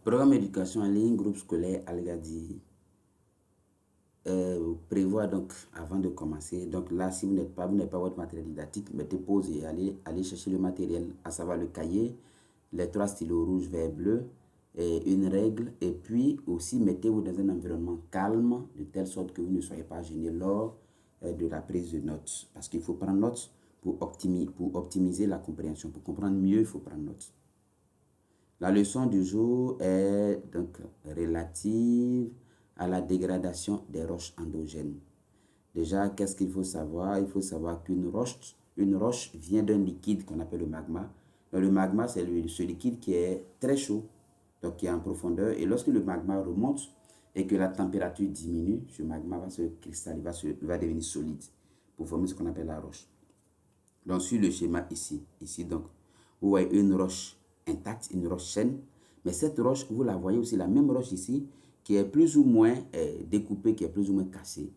Programme éducation en ligne, groupe scolaire Algadi prévoit donc, avant de commencer, donc là, si vous n'êtes pas votre matériel didactique, mettez pause et allez chercher le matériel, à savoir le cahier, les 3 stylos rouge, vert, bleu, et une règle, et puis aussi mettez-vous dans un environnement calme, de telle sorte que vous ne soyez pas gêné lors de la prise de notes. Parce qu'il faut prendre notes pour optimiser la compréhension. Pour comprendre mieux, il faut prendre notes. La leçon du jour est donc relative à la dégradation des roches endogènes. Déjà, qu'est-ce qu'il faut savoir? Il faut savoir qu'une roche vient d'un liquide qu'on appelle le magma. Donc, le magma, c'est ce liquide qui est très chaud, donc qui est en profondeur. Et lorsque le magma remonte et que la température diminue, ce magma va se cristalliser, va devenir solide pour former ce qu'on appelle la roche. Donc, sur le schéma ici donc, vous voyez une roche intacte, une roche saine. Mais cette roche, vous la voyez aussi, la même roche ici, qui est plus ou moins découpée, qui est plus ou moins cassée.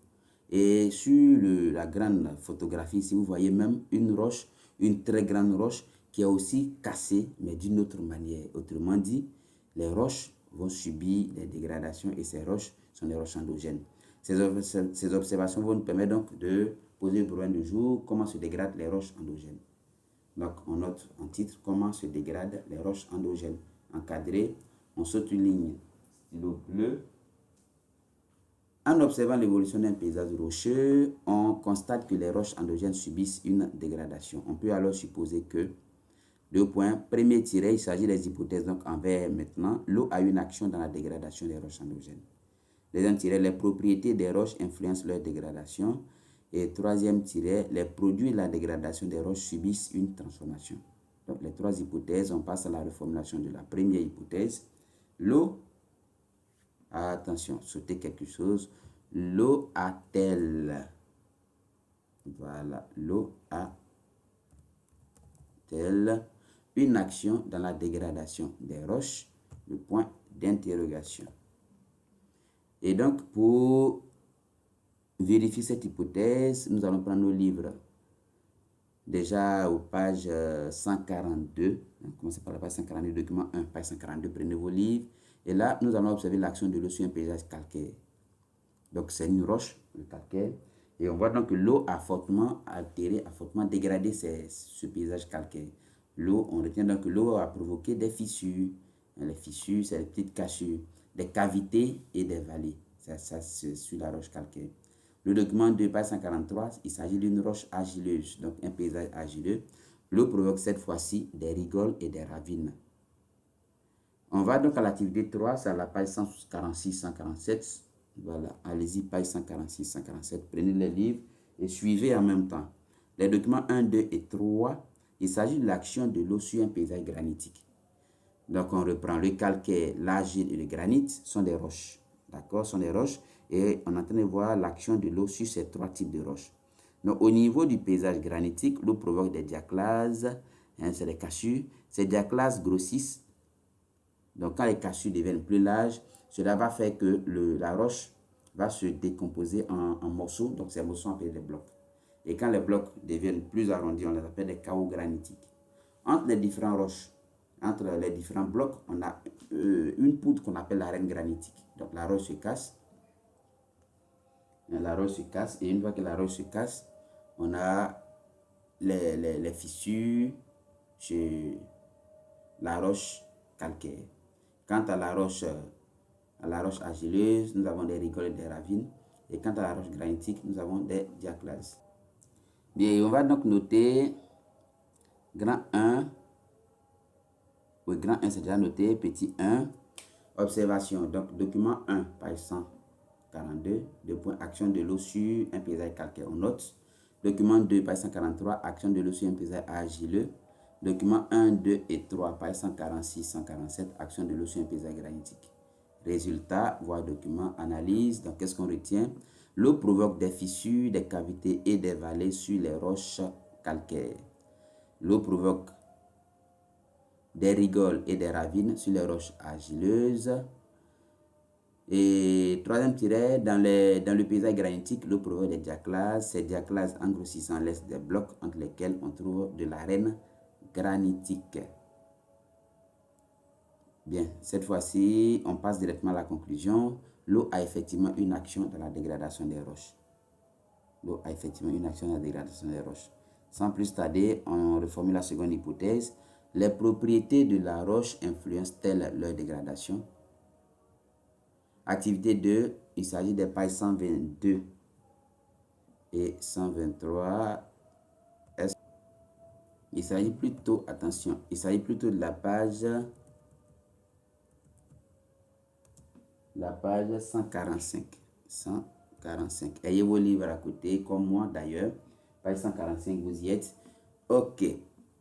Et sur la grande photographie ici, vous voyez même une roche, une très grande roche, qui est aussi cassée, mais d'une autre manière. Autrement dit, les roches vont subir des dégradations et ces roches sont des roches endogènes. Ces observations vont nous permettre donc de poser le problème du jour, comment se dégradent les roches endogènes. Donc, on note en titre comment se dégradent les roches endogènes. Encadré, on saute une ligne stylo bleu. En observant l'évolution d'un paysage rocheux, on constate que les roches endogènes subissent une dégradation. On peut alors supposer que, premier tiret, il s'agit des hypothèses, donc en vert maintenant, l'eau a une action dans la dégradation des roches endogènes. Deuxième tiret, les propriétés des roches influencent leur dégradation. Et troisième tiret, les produits de la dégradation des roches subissent une transformation. Donc les 3 hypothèses, on passe à la reformulation de la première hypothèse. L'eau, attention, sautez quelque chose, l'eau a-t-elle, voilà, l'eau a-t-elle une action dans la dégradation des roches? Le point d'interrogation. Et donc, pour vérifier cette hypothèse, nous allons prendre nos livres. Déjà aux pages 142, commencez par la page 142, document 1, page 142, prenez vos livres. Et là, nous allons observer l'action de l'eau sur un paysage calcaire. Donc, c'est une roche, le calcaire. Et on voit donc que l'eau a fortement altéré, a fortement dégradé ce paysage calcaire. L'eau, on retient donc que l'eau a provoqué des fissures. Les fissures, c'est les petites cassures, des cavités et des vallées. Ça c'est sur la roche calcaire. Le document 2, page 143, il s'agit d'une roche argileuse, donc un paysage argileux. L'eau provoque cette fois-ci des rigoles et des ravines. On va donc à l'activité 3, c'est à la page 146-147. Voilà, allez-y, page 146-147. Prenez les livres et suivez en même temps. Les documents 1, 2 et 3, il s'agit de l'action de l'eau sur un paysage granitique. Donc, on reprend le calcaire, l'argile et le granit sont des roches. D'accord, sont des roches. Et on est en train de voir l'action de l'eau sur ces 3 types de roches. Donc, au niveau du paysage granitique, l'eau provoque des diaclases, c'est des cassures. Ces diaclases grossissent. Donc, quand les cassures deviennent plus larges, cela va faire que la roche va se décomposer en morceaux. Donc, ces morceaux sont appelés des blocs. Et quand les blocs deviennent plus arrondis, on les appelle des chaos granitiques. Entre les différentes roches, entre les différents blocs, on a une poudre qu'on appelle l'arène granitique. Donc, la roche se casse. La roche se casse. Et une fois que la roche se casse, on a les fissures chez la roche calcaire. Quant à la roche argileuse, nous avons des rigoles et des ravines. Et quant à la roche granitique, nous avons des diaclases. Bien, on va donc noter grand 1. Oui, grand 1, c'est déjà noté. Petit 1, observation. Donc, document 1, page 142, 2 points, action de l'eau sur un paysage calcaire. On note. Document 2, page 143, action de l'eau sur un paysage argileux. Document 1, 2 et 3, page 146, 147, action de l'eau sur un paysage granitique. Résultat, voire document, analyse. Donc, qu'est-ce qu'on retient? L'eau provoque des fissures, des cavités et des vallées sur les roches calcaires. L'eau provoque des rigoles et des ravines sur les roches argileuses. Et troisième tiret, dans le paysage granitique, l'eau provoque des diaclases. Ces diaclases, en grossissant, laissent des blocs entre lesquels on trouve de l'arène granitique. Bien, cette fois-ci, on passe directement à la conclusion. L'eau a effectivement une action dans la dégradation des roches. L'eau a effectivement une action dans la dégradation des roches. Sans plus tarder, on reformule la seconde hypothèse. Les propriétés de la roche influencent-elles leur dégradation? Activité 2, il s'agit des pages 122 et 123. Il s'agit plutôt, attention, il s'agit plutôt de la page 145. 145. Ayez vos livres à côté, comme moi d'ailleurs. Page 145, vous y êtes. Ok.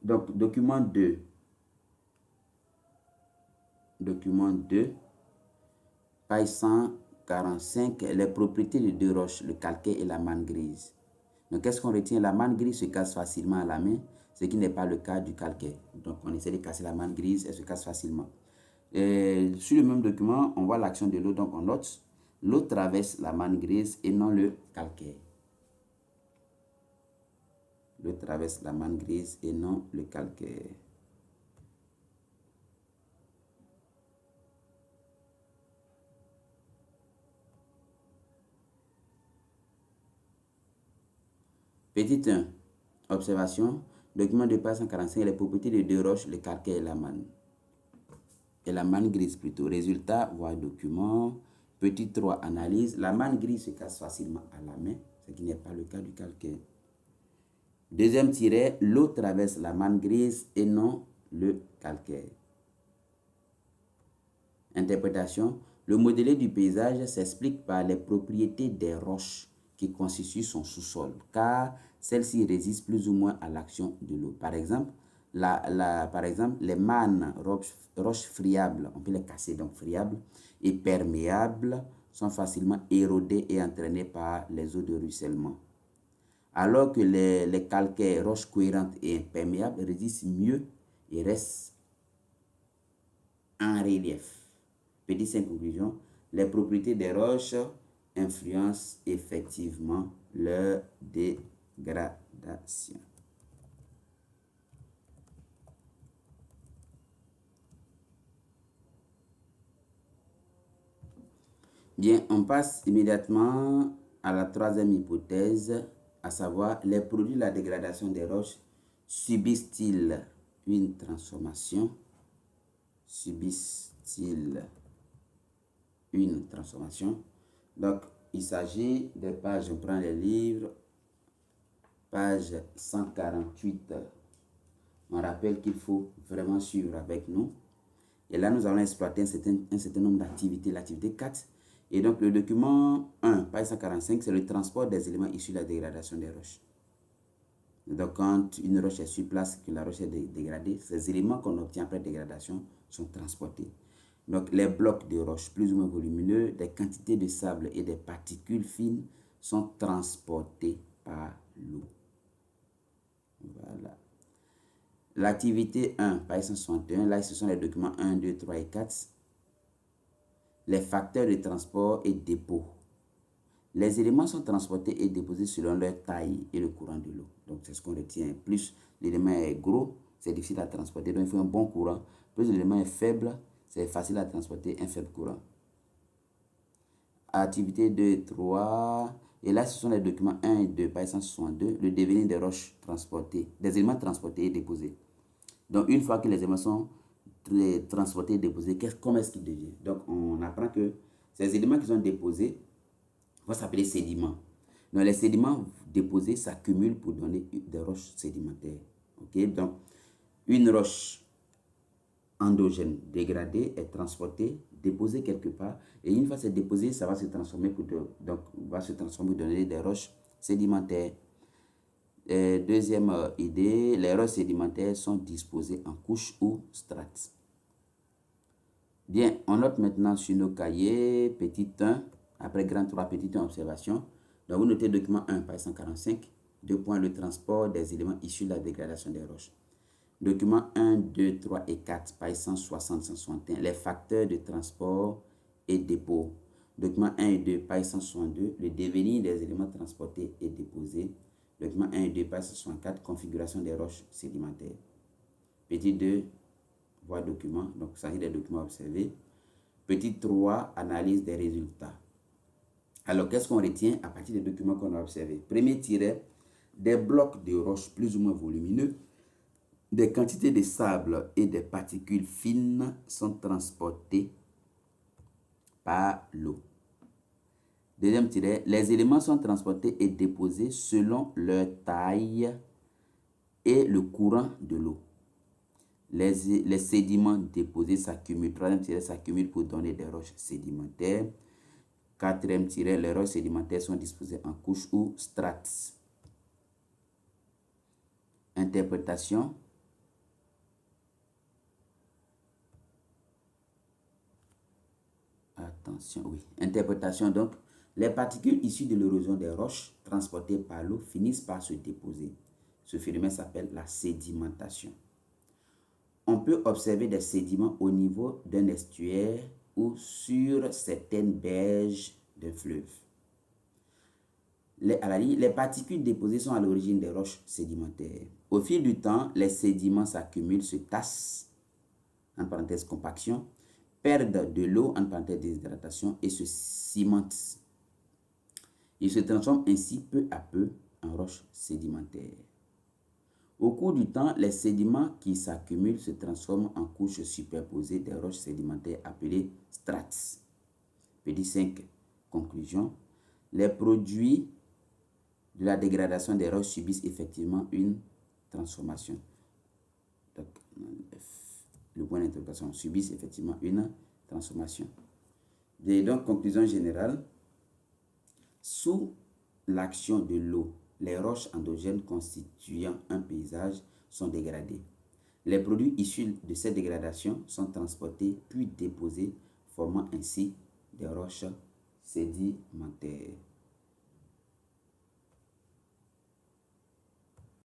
Donc, document 2. Document 2. Page 145. Les propriétés de deux roches, le calcaire et la manne grise. Donc, qu'est-ce qu'on retient? La manne grise se casse facilement à la main, ce qui n'est pas le cas du calcaire. Donc, on essaie de casser la manne grise, elle se casse facilement. Et sur le même document, on voit l'action de l'eau, donc on note. L'eau traverse la manne grise et non le calcaire. L'eau traverse la manne grise et non le calcaire. Petit 1. Observation. Document de page 145. Les propriétés de deux roches, le calcaire et la manne. Et la manne grise plutôt. Résultat, voir document. Petit 3. Analyse. La manne grise se casse facilement à la main, ce qui n'est pas le cas du calcaire. Deuxième tiret, l'eau traverse la manne grise et non le calcaire. Interprétation. Le modèle du paysage s'explique par les propriétés des roches qui constituent son sous-sol, car celles-ci résistent plus ou moins à l'action de l'eau. Par exemple, les mannes, roches friables, on peut les casser, donc friables, et perméables, sont facilement érodées et entraînées par les eaux de ruissellement. Alors que les calcaires, roches cohérentes et imperméables résistent mieux et restent en relief. Petit 5 conclusion, les propriétés des roches influencent effectivement leur dégradation. Bien, on passe immédiatement à la troisième hypothèse, à savoir les produits de la dégradation des roches subissent-ils une transformation? Subissent-ils une transformation? Donc, il s'agit des pages, je prends les livres, page 148. On rappelle qu'il faut vraiment suivre avec nous. Et là, nous allons exploiter un certain nombre d'activités, l'activité 4. Et donc, le document 1, page 145, c'est le transport des éléments issus de la dégradation des roches. Donc, quand une roche est sur place, que la roche est dégradée, ces éléments qu'on obtient après dégradation sont transportés. Donc, les blocs de roches plus ou moins volumineux, des quantités de sable et des particules fines sont transportés par l'eau. Voilà. L'activité 1, page 161, là, ce sont les documents 1, 2, 3 et 4. Les facteurs de transport et dépôt. Les éléments sont transportés et déposés selon leur taille et le courant de l'eau. Donc, c'est ce qu'on retient. Plus l'élément est gros, c'est difficile à transporter, donc il faut un bon courant. Plus l'élément est faible, c'est facile à transporter, un faible courant. Activité 2 et 3. Et là, ce sont les documents 1 et 2, page 162, le devenir des roches transportées, des éléments transportés et déposés. Donc, une fois que les éléments sont transportés et déposés, comment est-ce qu'ils deviennent? Donc, on apprend que ces éléments qui sont déposés vont s'appeler sédiments. Donc, les sédiments déposés s'accumulent pour donner des roches sédimentaires. Ok? Donc, une roche endogène dégradée est transportée, déposée quelque part, et une fois c'est déposé, ça va se transformer pour donner des roches sédimentaires. Deuxième idée, les roches sédimentaires sont disposées en couches ou strates. Bien, on note maintenant sur nos cahiers, petit 1, après grand 3, petit 1, observation. Donc, vous notez document 1, page 145, 2 points, le transport des éléments issus de la dégradation des roches. Document 1, 2, 3 et 4, page 160, 161, les facteurs de transport et dépôt. Document 1 et 2, page 162, le devenir des éléments transportés et déposés. Document 1 et 2, page 164, configuration des roches sédimentaires. Petit 2, Voir document, donc il s'agit des documents observés. Petit 3, analyse des résultats. Alors, qu'est-ce qu'on retient à partir des documents qu'on a observés? Premier tiret, des blocs de roches plus ou moins volumineux, des quantités de sable et des particules fines sont transportées par l'eau. Deuxième tiret, les éléments sont transportés et déposés selon leur taille et le courant de l'eau. Les sédiments déposés s'accumulent. Troisième tiret, s'accumulent pour donner des roches sédimentaires. Quatrième tiret, les roches sédimentaires sont disposées en couches ou strates. Interprétation. Attention, oui. Interprétation, donc, les particules issues de l'érosion des roches transportées par l'eau finissent par se déposer. Ce phénomène s'appelle la sédimentation. On peut observer des sédiments au niveau d'un estuaire ou sur certaines berges d'un fleuve. Les particules déposées sont à l'origine des roches sédimentaires. Au fil du temps, les sédiments s'accumulent, se tassent, en parenthèse compaction, perdent de l'eau, en parenthèse déshydratation, et se cimentent. Ils se transforment ainsi peu à peu en roches sédimentaires. Au cours du temps, les sédiments qui s'accumulent se transforment en couches superposées des roches sédimentaires appelées strates. Petit 5. Conclusion. Les produits de la dégradation des roches subissent effectivement une transformation. Donc, le point d'interprétation, subissent effectivement une transformation. Et donc, conclusion générale, sous l'action de l'eau, les roches endogènes constituant un paysage sont dégradées. Les produits issus de cette dégradation sont transportés puis déposés, formant ainsi des roches sédimentaires.